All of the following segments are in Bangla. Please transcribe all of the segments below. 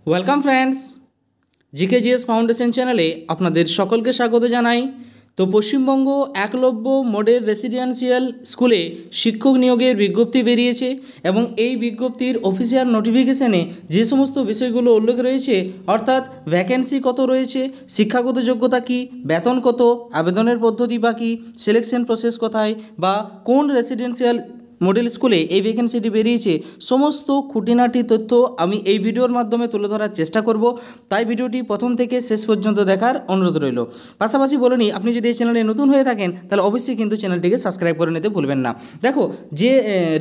ওয়েলকাম ফ্রেন্ডস, জিকেজিএস ফাউন্ডেশন চ্যানেলে আপনাদের সকলকে স্বাগত জানাই। তো পশ্চিমবঙ্গ একলব্য মডেল রেসিডেন্সিয়াল স্কুলে শিক্ষক নিয়োগের বিজ্ঞপ্তি বেরিয়েছে এবং এই বিজ্ঞপ্তির অফিসিয়াল নোটিফিকেশনে যে সমস্ত বিষয়গুলো উল্লেখ রয়েছে, অর্থাৎ ভ্যাকেন্সি কত রয়েছে, শিক্ষাগত যোগ্যতা কী, বেতন কত, আবেদনের পদ্ধতি বা কী, সিলেকশন প্রসেস কোথায় বা কোন রেসিডেন্সিয়াল মডেল স্কুলে এই ভ্যাকেন্সিটি বেরিয়েছে, সমস্ত খুঁটিনাটি তথ্য আমি এই ভিডিওর মাধ্যমে তুলে ধরার চেষ্টা করব। তাই ভিডিওটি প্রথম থেকে শেষ পর্যন্ত দেখার অনুরোধ রইল। পাশাপাশি বলে নিই, আপনি যদি এই চ্যানেলে নতুন হয়ে থাকেন তাহলে অবশ্যই কিন্তু চ্যানেলটিকে সাবস্ক্রাইব করে নিতে ভুলবেন না। দেখো, যে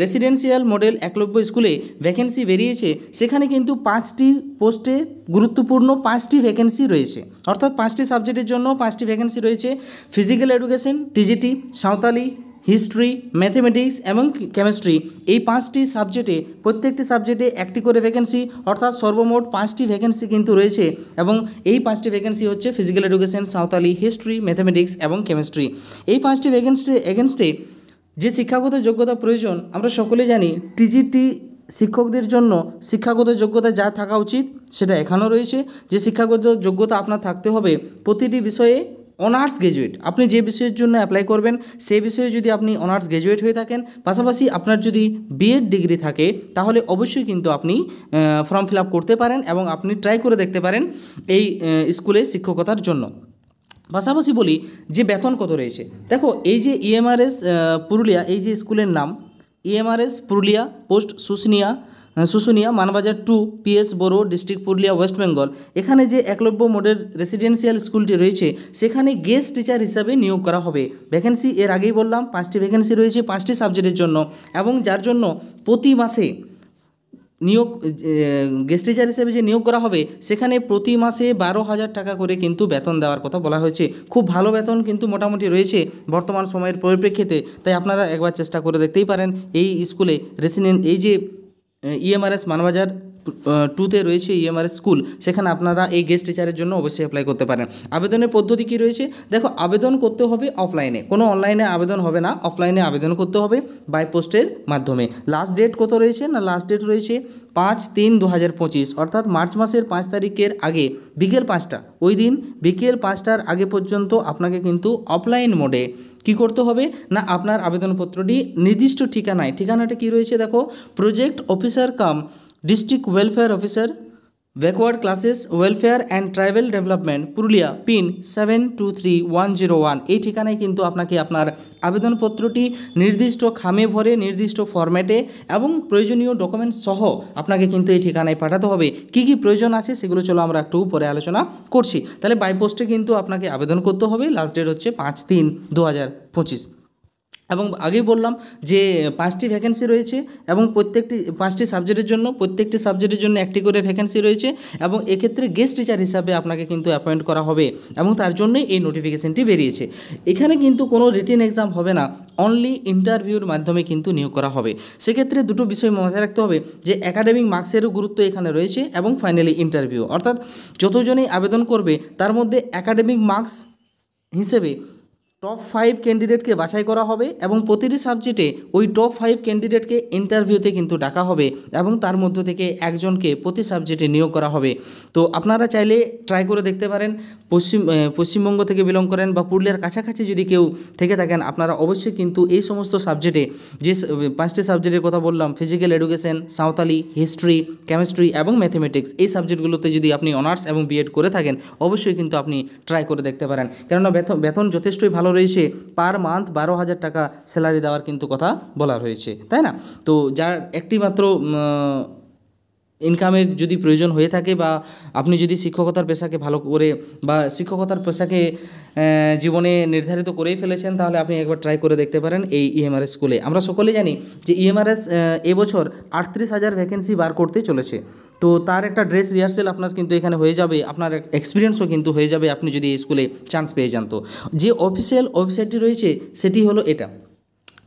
রেসিডেন্সিয়াল মডেল একলব্য স্কুলে ভ্যাকেন্সি বেরিয়েছে সেখানে কিন্তু 5টি পোস্টে গুরুত্বপূর্ণ 5টি ভ্যাকেন্সি রয়েছে, অর্থাৎ 5টি সাবজেক্টের জন্য 5টি ভ্যাকেন্সি রয়েছে। Physical education, TGT, Santali, history, mathematics এবং কেমিস্ট্রি, এই 5টি সাবজেক্টে প্রত্যেকটি সাবজেক্টে একটি করে ভ্যাকেন্সি, অর্থাৎ সর্বমোট 5টি ভ্যাকেন্সি কিন্তু রয়েছে। এবং এই 5টি ভ্যাকেন্সি হচ্ছে physical education, Santali, history, mathematics এবং কেমিস্ট্রি। এই 5টি ভ্যাকেন্সি এগেনস্টে যে শিক্ষাগত যোগ্যতা প্রয়োজন, আমরা সকলে জানি টিজিটি শিক্ষকদের জন্য শিক্ষাগত যোগ্যতা যা থাকা উচিত সেটা এখানেও রয়েছে। যে শিক্ষাগত যোগ্যতা আপনার থাকতে হবে প্রতিটি বিষয়ে অনার্স গ্র্যাজুয়েট। আপনি যে বিষয়ের জন্য অ্যাপ্লাই করবেন সেই বিষয়ে যদি আপনি অনার্স গ্র্যাজুয়েট হয়ে থাকেন, পাশাপাশি আপনার যদি বিএড ডিগ্রি থাকে, তাহলে অবশ্যই কিন্তু আপনি ফর্ম ফিল আপ করতে পারেন এবং আপনি ট্রাই করে দেখতে পারেন এই স্কুলে শিক্ষকতার জন্য। পাশাপাশি বলি যে বেতন কত রয়েছে। দেখো, এই যে ইএমআরএস পুরুলিয়া, এই যে স্কুলের নাম EMRS Purulia, post Susunia, Manbazar 2, PS বড়ো, ডিস্ট্রিক্ট পুরুলিয়া, ওয়েস্ট বেঙ্গল। এখানে যে একলব্য মডেল রেসিডেন্সিয়াল স্কুলটি রয়েছে সেখানে গেস্ট টিচার হিসাবে নিয়োগ করা হবে। ভ্যাকেন্সি এর আগেই বললাম 5টি ভ্যাকেন্সি রয়েছে 5টি সাবজেক্টের জন্য, এবং যার জন্য প্রতি মাসে নিয়োগ গেস্ট টিচার হিসেবে যে নিয়োগ করা হবে সেখানে প্রতি মাসে 12,000 টাকা করে কিন্তু বেতন দেওয়ার কথা বলা হয়েছে। খুব ভালো বেতন কিন্তু মোটামুটি রয়েছে বর্তমান সময়ের পরিপ্রেক্ষিতে। তাই আপনারা একবার চেষ্টা করে দেখতেই পারেন এই স্কুলে এই যে ইএমআরএস মানবাজার 2তে রয়েছে ইএমআরএস স্কুল, সেখানে আপনারা এই গেস্ট টিচারের জন্য অবশ্যই অ্যাপ্লাই করতে পারেন। আবেদনের পদ্ধতি কী রয়েছে? দেখো, আবেদন করতে হবে অফলাইনে, কোনো অনলাইনে আবেদন হবে না, অফলাইনে আবেদন করতে হবে বাই পোস্টের মাধ্যমে। লাস্ট ডেট কত রয়েছে না, লাস্ট ডেট রয়েছে 5/3/2025, অর্থাৎ মার্চ মাসের 5 তারিখের আগে বিকেল 5টা, ওই দিন বিকেল 5টার আগে পর্যন্ত আপনাকে কিন্তু অফলাইন মোডে কী করতে হবে না, আপনার আবেদনপত্রটি নির্দিষ্ট ঠিকানাটা কী রয়েছে দেখো, project officer come district welfare officer, backward classes welfare and tribal development, Purulia, pin 723101। এই ঠিকানায় কিন্তু আপনাকে আপনার আবেদনপত্রটি নির্দিষ্ট খামে ভরে নির্দিষ্ট ফরম্যাটে এবং প্রয়োজনীয় ডকুমেন্টস সহ আপনাকে কিন্তু এই ঠিকানায় পাঠাতে হবে। কী কী প্রয়োজন আছে সেগুলো চলো আমরা একটু পরে আলোচনা করছি। তাহলে বাই পোস্টে কিন্তু আপনাকে আবেদন করতে হবে। লাস্ট ডেট হচ্ছে 5/3/2025। এবং আগেই বললাম যে 5টি ভ্যাকেন্সি রয়েছে এবং প্রত্যেকটি 5টি সাবজেক্টের জন্য একটি করে ভ্যাকেন্সি রয়েছে, এবং এক্ষেত্রে গেস্ট টিচার হিসাবে আপনাকে কিন্তু অ্যাপয়েন্ট করা হবে এবং তার জন্যই এই নোটিফিকেশনটি বেরিয়েছে। এখানে কিন্তু কোনো রিটেন এক্সাম হবে না, অনলি ইন্টারভিউর মাধ্যমে কিন্তু নিয়োগ করা হবে। সেক্ষেত্রে দুটো বিষয় মাথায় রাখতে হবে যে একাডেমিক মার্কসেরও গুরুত্ব এখানে রয়েছে এবং ফাইনালি ইন্টারভিউ, অর্থাৎ যতজনেই আবেদন করবে তার মধ্যে একাডেমিক মার্কস হিসেবে টপ 5 ক্যান্ডিডেটকে বাছাই করা হবে এবং প্রতিটি সাবজেক্টে ওই টপ 5 ক্যান্ডিডেটকে ইন্টারভিউতে কিন্তু ডাকা হবে এবং তার মধ্য থেকে একজনকে প্রতি সাবজেক্টে নিয়োগ করা হবে। তো আপনারা চাইলে ট্রাই করে দেখতে পারেন। পশ্চিমবঙ্গ থেকে বিলং করেন বা পুরুলিয়ার কাছাকাছি যদি কেউ থেকে থাকেন, আপনারা অবশ্যই কিন্তু এই সমস্ত সাবজেক্টে যে 5টি সাবজেক্টের কথা বললাম, physical education, Santali, history, chemistry এবং ম্যাথমেটিক্স, এই সাবজেক্টগুলোতে যদি আপনি অনার্স এবং বিএড করে থাকেন অবশ্যই কিন্তু আপনি ট্রাই করে দেখতে পারেন, কেননা বেতন যথেষ্টই ভালো রয়েছে। পার মান্থ 12,000 টাকা স্যালারি দেওয়ার কিন্তু কথা বলা হয়েছে, তাই না? তো যার একটি মাত্র ইনকামের যদি প্রয়োজন হয়ে থাকে বা আপনি যদি শিক্ষকতার পেশাকে ভালো করে বা শিক্ষকতার পেশাকে জীবনে নির্ধারিত করেই ফেলেছেন, তাহলে আপনি একবার ট্রাই করে দেখতে পারেন এই ইএমআরএস স্কুলে। আমরা সকলেই জানি যে ইএমআরএস এবছর 38,000 ভ্যাকেন্সি বার করতে চলেছে। তো তার একটা ড্রেস রিহার্সেল আপনার কিন্তু এখানে হয়ে যাবে, আপনার এক্সপিরিয়েন্সও কিন্তু হয়ে যাবে আপনি যদি এই স্কুলে চান্স পেয়ে যান। তো যে অফিসিয়াল ওয়েবসাইটটি রয়েছে সেটি হলো এটা,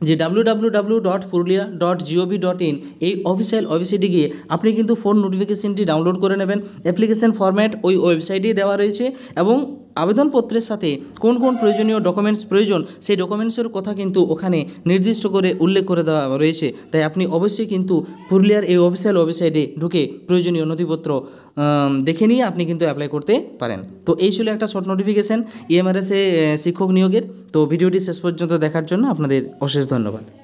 যে www.purulia.gov.in, এই অফিসিয়াল ওয়েবসাইটে গিয়ে আপনি কিন্তু ফোন নোটিফিকেশনটি ডাউনলোড করে নেবেন। অ্যাপ্লিকেশন ফরম্যাট ওই ওয়েবসাইটেই দেওয়া রয়েছে এবং আবেদনপত্রের সাথে কোন কোন প্রয়োজনীয় ডকুমেন্টস প্রয়োজন সেই ডকুমেন্টসের কথা কিন্তু ওখানে নির্দিষ্ট করে উল্লেখ করে দেওয়া রয়েছে। তাই আপনি অবশ্যই কিন্তু পুরুলিয়ার এই অফিসিয়াল ওয়েবসাইটে ঢুকে প্রয়োজনীয় নথিপত্র দেখে নিয়ে আপনি কিন্তু অ্যাপ্লাই করতে পারেন। তো এই ছিল একটা শর্ট নোটিফিকেশান ইএমআরএসে শিক্ষক নিয়োগের। তো ভিডিওটি শেষ পর্যন্ত দেখার জন্য আপনাদের অশেষ ধন্যবাদ।